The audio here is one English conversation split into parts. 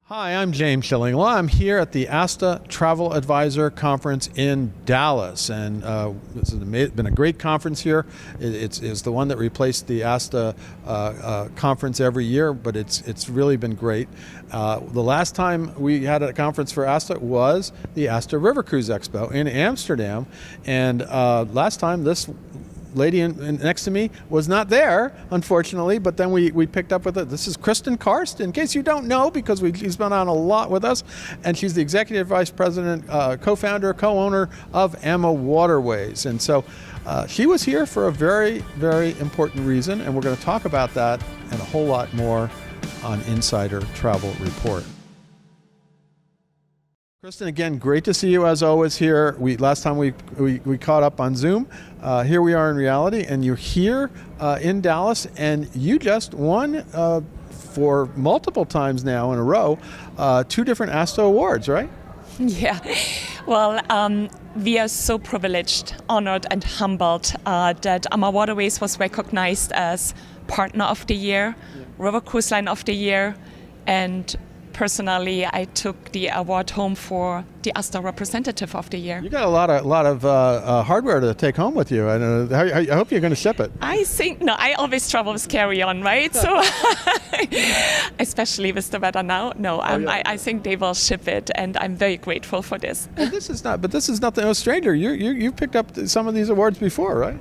Hi, I'm James Shillinglaw. I'm here at the ASTA Travel Advisor Conference in Dallas, and this has been a great conference here. It's the one that replaced the ASTA conference every year, but it's really been great. The last time we had a conference for ASTA was the ASTA River Cruise Expo in Amsterdam, and last time this lady next to me was not there, unfortunately, but then we picked up with it. This is Kristin Karst, in case you don't know, because she's been on a lot with us, and she's the Executive Vice President, co-founder, co-owner of AmaWaterways. And so she was here for a very, very important reason, and we're going to talk about that and a whole lot more on Insider Travel Report. Kristin, again, great to see you as always here. Last time we caught up on Zoom. Here we are in reality, and you're here in Dallas, and you just won for multiple times now in a row 2 different ASTA awards, right? Yeah, well, we are so privileged, honored, and humbled that AmaWaterways was recognized as Partner of the Year, River Cruise Line of the Year, and personally, I took the award home for the ASTA Representative of the Year. You got a lot of hardware to take home with you. I hope you're going to ship it. I always travel with carry-on, right? So, especially with the weather now. I think they will ship it, and I'm very grateful for this. And this is not no stranger. You picked up some of these awards before, right?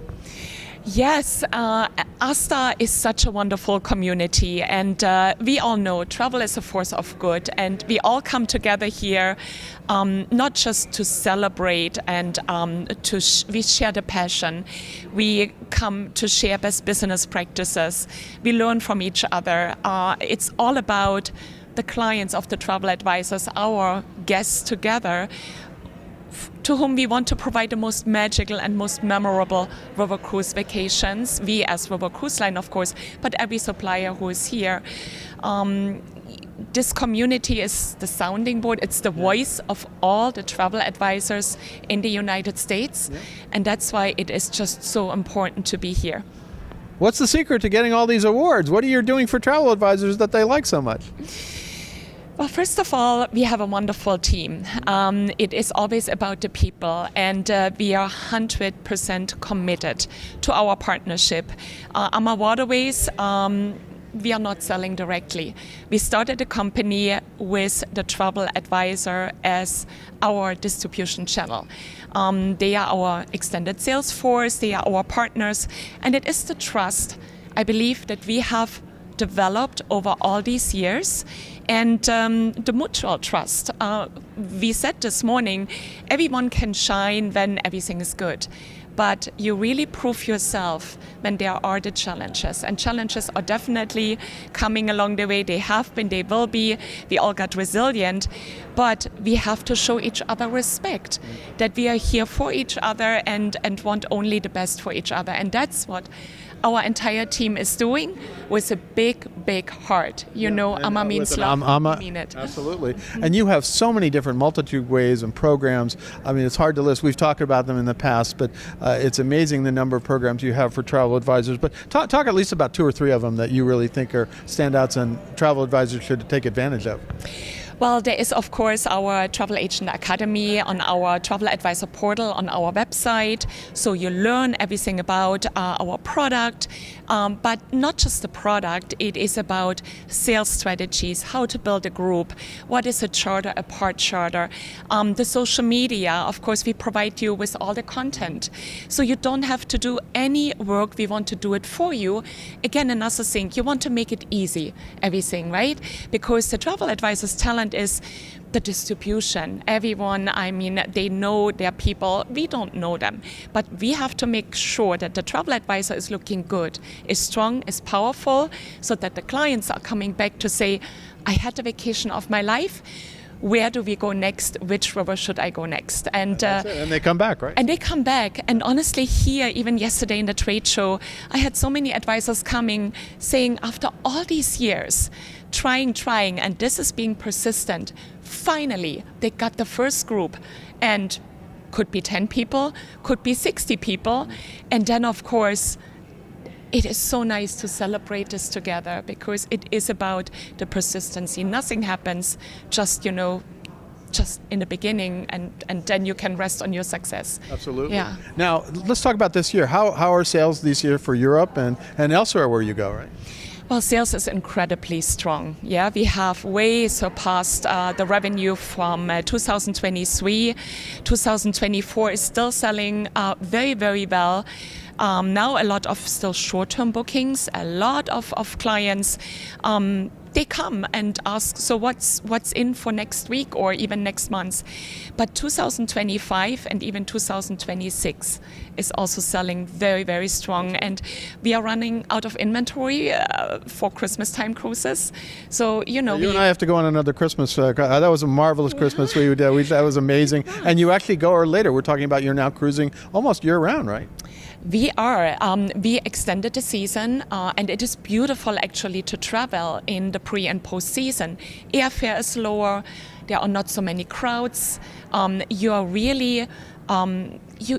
Yes, ASTA is such a wonderful community, and we all know travel is a force of good, and we all come together here not just to celebrate and we share the passion. We come to share best business practices. We learn from each other. It's all about the clients of the travel advisors, our guests together, to whom we want to provide the most magical and most memorable river cruise vacations. We as River Cruise Line, of course, but every supplier who is here. This community is the sounding board. It's the voice of all the travel advisors in the United States. Yeah. And that's why it is just so important to be here. What's the secret to getting all these awards? What are you doing for travel advisors that they like so much? Well, first of all, we have a wonderful team. It is always about the people, and we are 100% committed to our partnership. AmaWaterways, we are not selling directly. We started the company with the travel advisor as our distribution channel. They are our extended sales force, they are our partners, and it is the trust, I believe, that we have developed over all these years, and the mutual trust. We said this morning, everyone can shine when everything is good, but you really prove yourself when there are the challenges, and challenges are definitely coming along the way. They have been, they will be. We all got resilient, but we have to show each other respect, that we are here for each other and want only the best for each other, and that's what our entire team is doing with a big, big heart. Ama means love. Ama, mean it. Absolutely. And you have so many different multitude ways and programs. I mean, it's hard to list. We've talked about them in the past, but it's amazing the number of programs you have for travel advisors. But talk at least about 2 or 3 of them that you really think are standouts and travel advisors should take advantage of. Well, there is, of course, our Travel Agent Academy on our Travel Advisor portal on our website. So you learn everything about our product, but not just the product. It is about sales strategies, how to build a group, what is a charter, a part charter, the social media. Of course, we provide you with all the content. So you don't have to do any work. We want to do it for you. Again, another thing, you want to make it easy, everything, right? Because the travel advisor's talent is the distribution. Everyone, they know their people. We don't know them. But we have to make sure that the travel advisor is looking good, is strong, is powerful, so that the clients are coming back to say, I had the vacation of my life. Where do we go next? Which river should I go next? And they come back, right? And they come back. And honestly, here, even yesterday in the trade show, I had so many advisors coming saying, after all these years, trying, and this is being persistent, finally, they got the first group. And could be 10 people, could be 60 people. And then, of course, it is so nice to celebrate this together because it is about the persistency. Nothing happens just in the beginning, and then you can rest on your success. Absolutely. Yeah. Now, let's talk about this year. How are sales this year for Europe and elsewhere where you go, right? Well, sales is incredibly strong. Yeah, we have way surpassed the revenue from 2023. 2024 is still selling very, very well. Now a lot of still short-term bookings, a lot of clients. They come and ask, so what's in for next week or even next month? But 2025 and even 2026 is also selling very, very strong. And we are running out of inventory for Christmas time cruises. So, you and I have to go on another Christmas. That was a marvelous Christmas we did. That was amazing. And you actually go or later. We're talking about you're now cruising almost year-round, right? We are. We extended the season, and it is beautiful actually to travel in the pre and post season. Airfare is lower. There are not so many crowds. You are really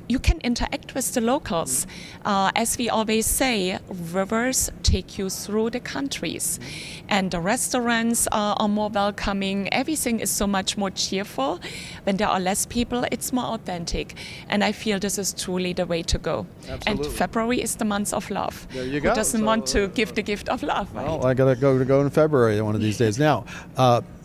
you can interact with the locals. As we always say, rivers take you through the countries, and the restaurants are more welcoming. Everything is so much more cheerful. When there are less people, it's more authentic, and I feel this is truly the way to go. Absolutely. And February is the month of love. There you go. Who doesn't want to give the gift of love, right? Well, I got to go in February one of these days. Now,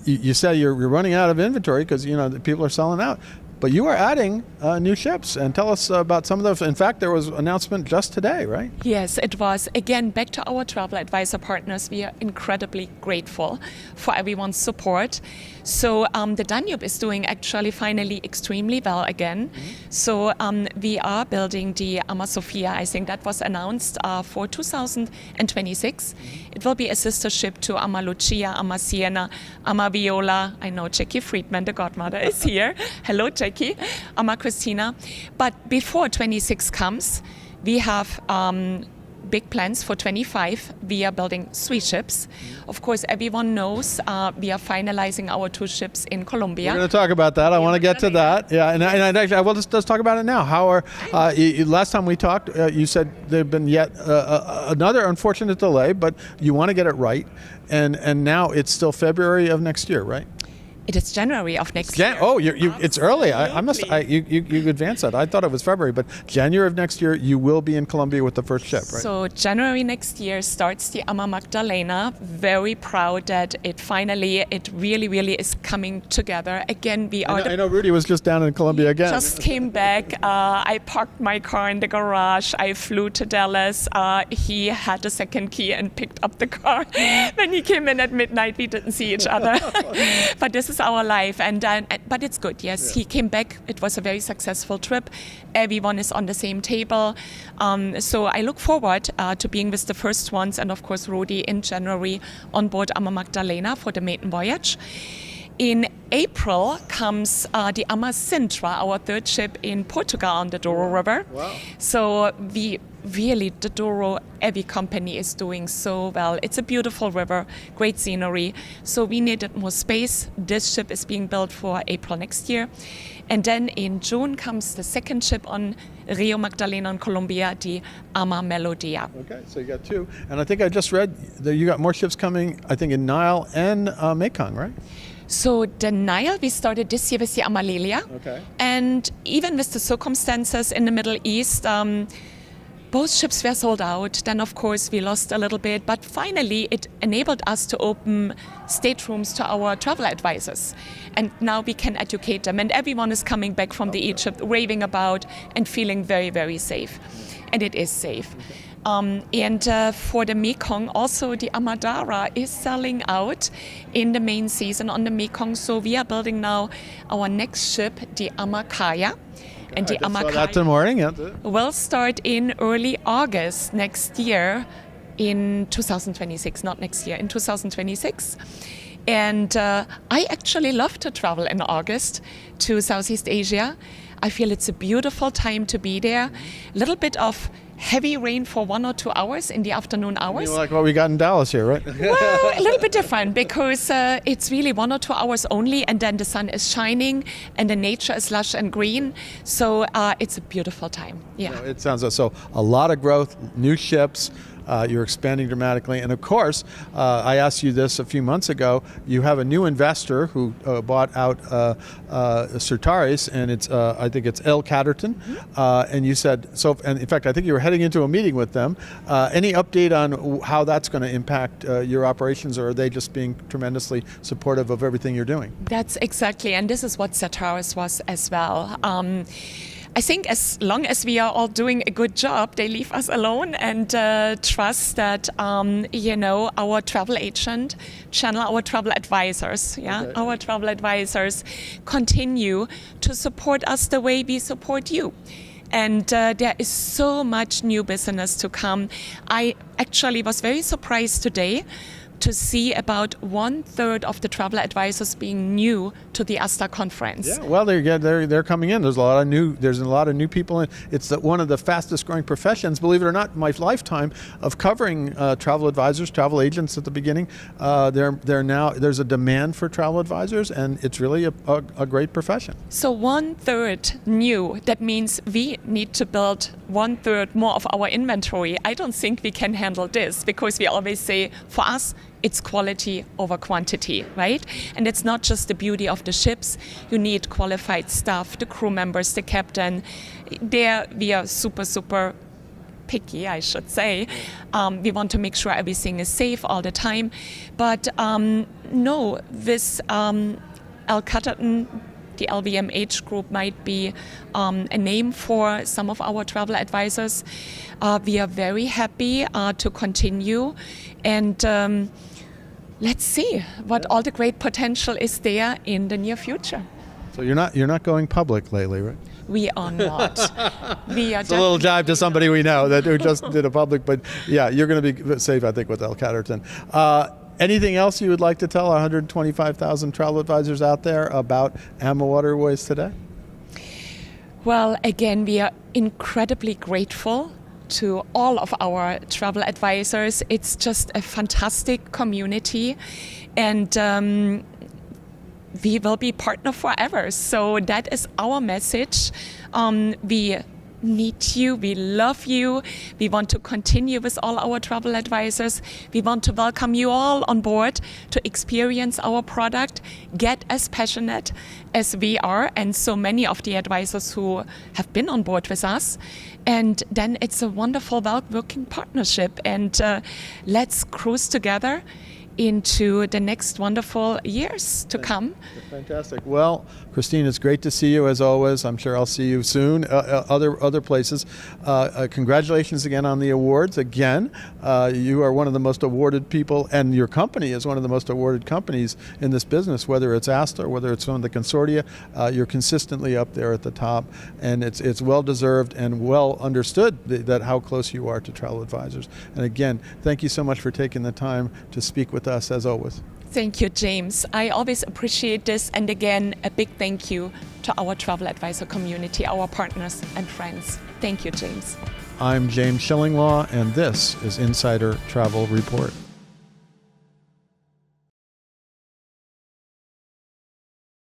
you said you're running out of inventory because the people are selling out. But you are adding new ships, and tell us about some of those. In fact, there was an announcement just today, right? Yes, it was. Again, back to our travel advisor partners, we are incredibly grateful for everyone's support. So the Danube is doing actually finally extremely well again. Mm-hmm. So we are building the Ama Sofia. I think that was announced for 2026. Mm-hmm. It will be a sister ship to Ama Lucia, Ama Siena, Ama Viola. I know Jackie Friedman, the godmother, is here. Hello, Jackie. Ama Christina. But before 26 comes, we have big plans for 25. We are building 3 ships. Of course, everyone knows we are finalizing our 2 ships in Colombia. We're going to talk about that. I want to get to that. Yeah, and actually, well, let's talk about it now. How are last time we talked, you said there had been yet another unfortunate delay, but you want to get it right, and now it's still February of next year, right? It is January of next year. Oh, it's early. You advanced that. I thought it was February, but January of next year, you will be in Colombia with the first ship, right? So January next year starts the Ama Magdalena. Very proud that it really, really is coming together. Again, I know Rudy was just down in Colombia again. Just came back. I parked my car in the garage. I flew to Dallas. He had the second key and picked up the car. When he came in at midnight, we didn't see each other. But this is our life, but it's good. Yes, yeah. He came back. It was a very successful trip. Everyone is on the same table. So I look forward to being with the first ones, and of course Rudy in January on board Ama Magdalena for the maiden voyage. In April comes the Ama Sintra, our 3rd ship in Portugal on the Douro River. Wow. So the Douro, every company is doing so well. It's a beautiful river, great scenery. So we needed more space. This ship is being built for April next year. And then in June comes the 2nd ship on Rio Magdalena in Colombia, the Ama Melodia. Okay, so you got 2. And I think I just read that you got more ships coming, I think, in Nile and Mekong, right? So the Nile, we started this year with the Ama Lilia. Okay. And even with the circumstances in the Middle East, both ships were sold out. Then, of course, we lost a little bit. But finally, it enabled us to open staterooms to our travel advisors. And now we can educate them. And everyone is coming back from the Egypt, raving about and feeling very, very safe. And it is safe. And for the Mekong, also the Amadara is selling out in the main season on the Mekong. So we are building now our next ship, the Amakaya. And the Amakaya that's in the morning, yeah. will start in early August next year in 2026, not next year, in 2026. And I actually love to travel in August to Southeast Asia. I feel it's a beautiful time to be there. A little bit of heavy rain for 1 or 2 hours in the afternoon hours. Like what we got in Dallas here, right? Well, a little bit different because it's really 1 or 2 hours only, and then the sun is shining and the nature is lush and green. So it's a beautiful time. Yeah. It sounds so. A lot of growth, new ships. You're expanding dramatically. And of course, I asked you this a few months ago, you have a new investor who bought out Certares, and it's I think it's El Catterton. And you said, so, and in fact, I think you were heading into a meeting with them. Any update on how that's going to impact your operations, or are they just being tremendously supportive of everything you're doing? That's exactly, and this is what Certares was as well. I think as long as we are all doing a good job, they leave us alone and trust that, our travel agent channel, our travel advisors, our travel advisors continue to support us the way we support you. And there is so much new business to come. I actually was very surprised today to see about 1/3 of the travel advisors being new to the ASTA conference. Yeah, well, they're coming in. There's a lot of new people. It's one of the fastest growing professions. Believe it or not, in my lifetime of covering travel advisors, travel agents at the beginning, there's a demand for travel advisors, and it's really a great profession. So 1/3 new. That means we need to build 1/3 more of our inventory. I don't think we can handle this, because we always say, for us, it's quality over quantity, right? And it's not just the beauty of the ships. You need qualified staff, the crew members, the captain. There we are super, super picky, I should say. We want to make sure everything is safe all the time. But no, this El Catterton, the LVMH group might be a name for some of our travel advisors. We are very happy to continue, and let's see what all the great potential is there in the near future. So you're not going public lately, right? We are not. We are. It's a little jibe to somebody we know who just did a public, but yeah, you're going to be safe, I think, with El Catterton. Anything else you would like to tell our 125,000 travel advisors out there about AmaWaterways today? Well, again, we are incredibly grateful to all of our travel advisors. It's just a fantastic community, and we will be partner forever. So that is our message. We need you, we love you, we want to continue with all our travel advisors. We want to welcome you all on board to experience our product, get as passionate as we are, and so many of the advisors who have been on board with us. And then it's a wonderful working partnership, and let's cruise together into the next wonderful years to come. Fantastic. Well, Kristin, it's great to see you as always. I'm sure I'll see you soon, other places. Congratulations again on the awards. Again, you are one of the most awarded people, and your company is one of the most awarded companies in this business, whether it's ASTA or whether it's one of the consortia. You're consistently up there at the top, and it's well deserved and well understood that how close you are to travel advisors. And again, thank you so much for taking the time to speak with us as always. Thank you, James. I always appreciate this. And again, a big thank you to our travel advisor community, our partners and friends. Thank you, James. I'm James Shillinglaw, and this is Insider Travel Report.